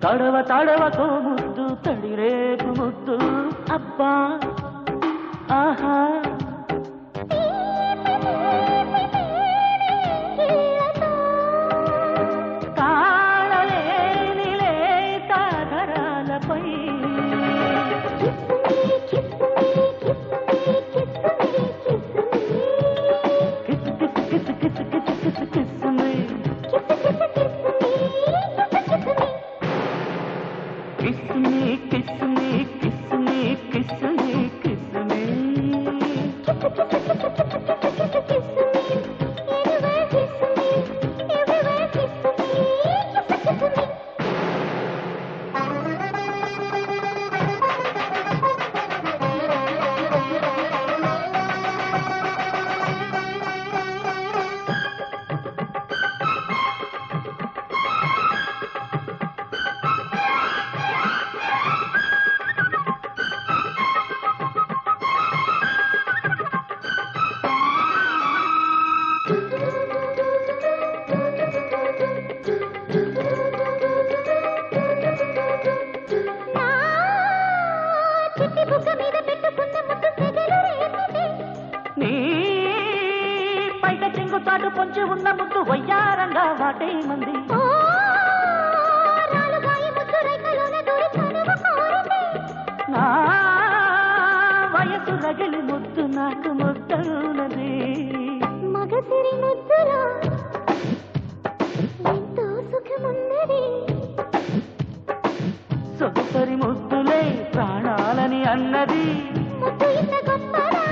తడవ తడవకో ముద్దు తడిరేపు ముద్దు అబ్బా ఆహా తాళలేనిలే తాగరాలపై కిసు కిసు కిసు కిసు కిసు కిసు కిసుమే kiss me, kiss me, kiss me, kiss me, kiss me. Everywhere kiss me, everywhere kiss me, kiss me. పొంచి ఉన్న ముద్దు వయ్యారంగా వాటే మంది నా వయసు రగిలి ముద్దు నాకు ముద్దన్నది మగసిరి ముద్దులో ఎంతో సుఖమున్నది సొగసరి ముద్దులే ప్రాణాలని అన్నది ముద్దు ఇంత గొప్పదా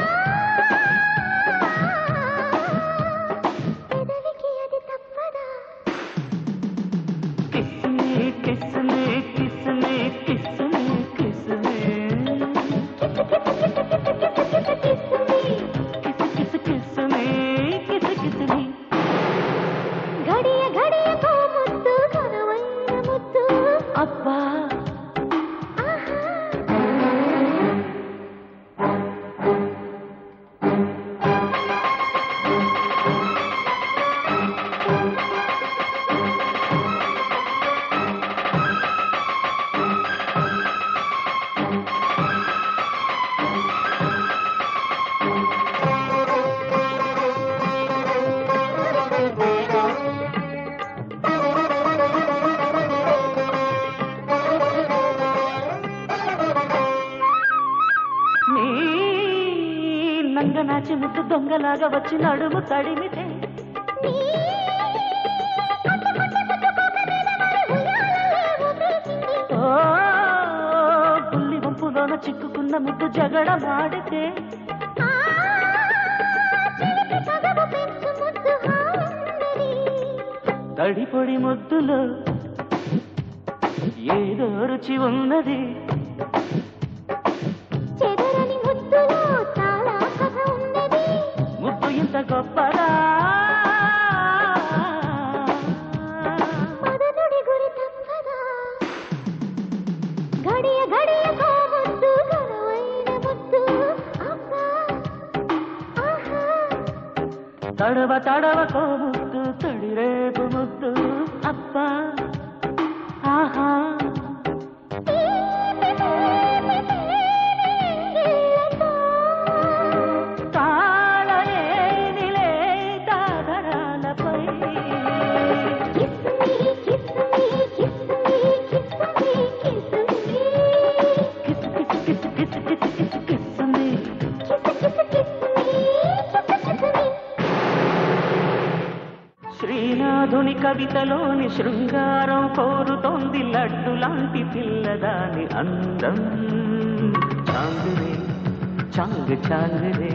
నంగనాచి ముద్దు దొంగలాగా వచ్చి నడుము తడిమితే గుల్లి వంపులోన చిక్కుకున్న ముద్దు జగడ మాడితే తడిపొడి ముద్దులో ఏదో రుచి ఉన్నది ముద్దు ఇంత గొప్పదా మదనుడి గురి తప్పదా గడియ గడియకో ముద్దు గనవైన ముద్దు అబ్బా ఆహా తడవ తడవకో ముద్దు తడిరేపు ముద్దు అబ్బా ఆహా శ్రీనాథుని కవితలోని శృంగారం కోరుతోంది లడ్డు లాంటి పిల్లదాని అందం చాందిరే చాంగ్ చాందిరే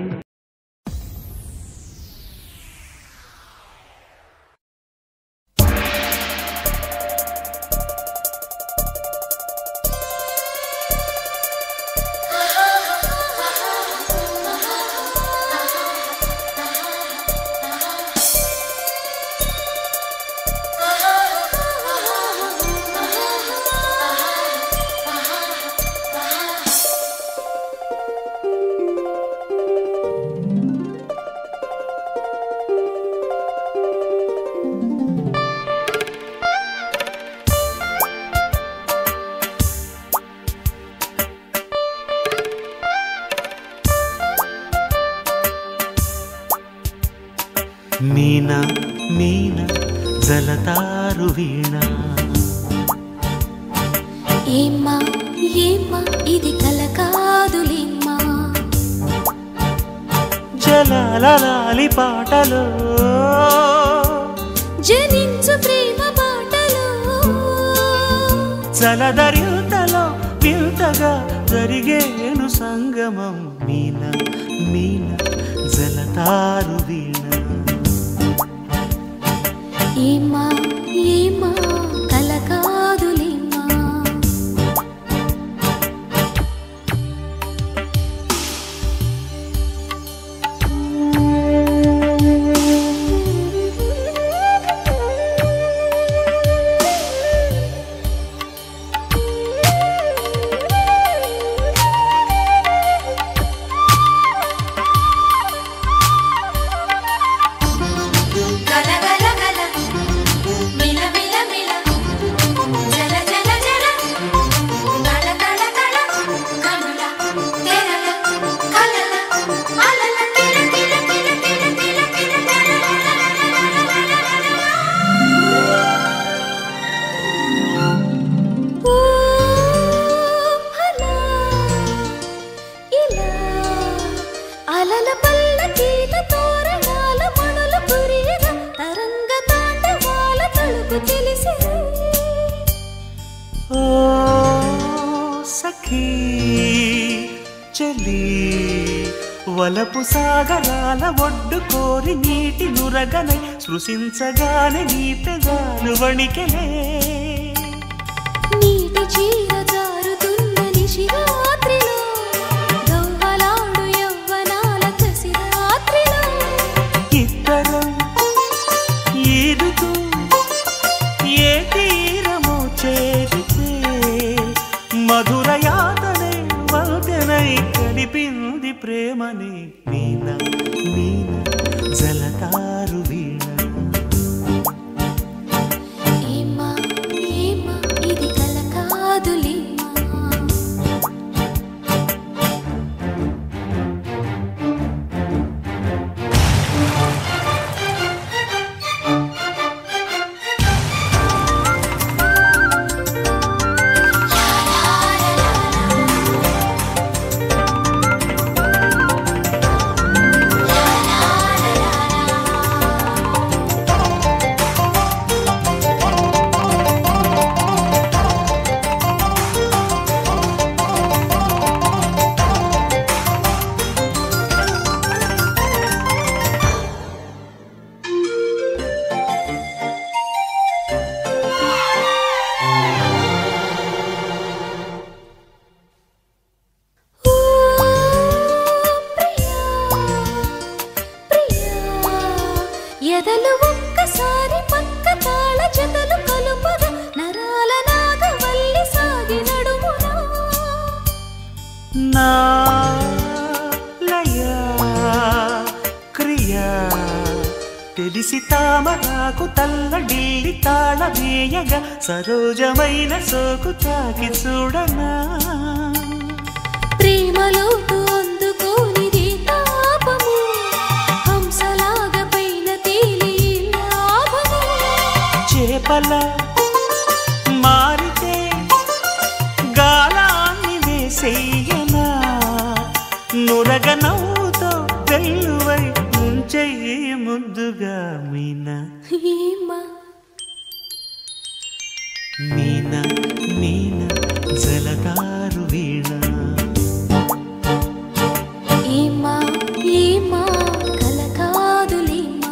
మీనా మీనా జలతారు వీణ ఏమ్మా ఏమ్మా ఇది కల కాదులేమ్మా జలాలి పాటలో జనించు ప్రేమ బాటలో జలధరింతలో వింతగా జరిగేను సంగమం మీనా మీనా జలతారు వీణ ఏమ్మా ఏమ్మా కల కాదులేమ్మా అలల పల్లకీల తోరణాల మణులు కురియగా తరంగ తాండవాల తలుపు తెలిసి ఓ సఖీ చలి వలపు సాగరాల ఒడ్డు కోరి నీటి నురగనై స్పృశించగానే నీ పెదాలు వణికెలే నీటి చీర జారుతున్న నిశిరాత్రిలో గవ్వలాడు యవ్వనాల కసిరాత్రిలో ఇద్దరం ఈదుతూ ఏ తీరము చేరితే మధుర యాతనే వల్దెనై కలిపింది ప్రేమని మీనా మీనా జలతారు వీణ ఏమ్మా ఏమ్మా ఇది కల కాదులేమ్మా ఎదలు ఒక్కసారి పక్క తాళ జతలు కలుపగా నరాల నాగవల్లి సాగి నడుమునా నా లయ క్రియా తెలిసి తామరాకు తల్లడిల్లి తాళ వేయగా సరోజమైన సోకు తాకి చూడనా ప్రేమలోతు అందుకోనిది తాపము హంసలాగా పైన తేలి లాభము చేపల మారితే గాలాన్ని వేసేయనా నురగ నవ్వుతో తెల్లువై ముంచెయ్యి ముద్దుగా మీనా ఏమ్మా మీనా మీనా జలతారు వీణ ఏమ్మా ఏమ్మా కల కాదులేమ్మా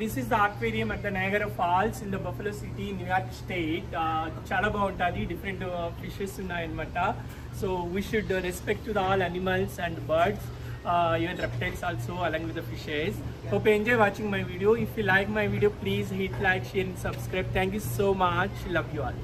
this is the aquarium at the Niagara Falls in the Buffalo City, New York State. Chala baaguntadi, different fishes unnayannamata. So we should respect to the all animals and birds, even reptiles also along with the fishes. Hope you enjoy watching my video. If you like my video, please hit like, share and subscribe. Thank you so much. Love you all.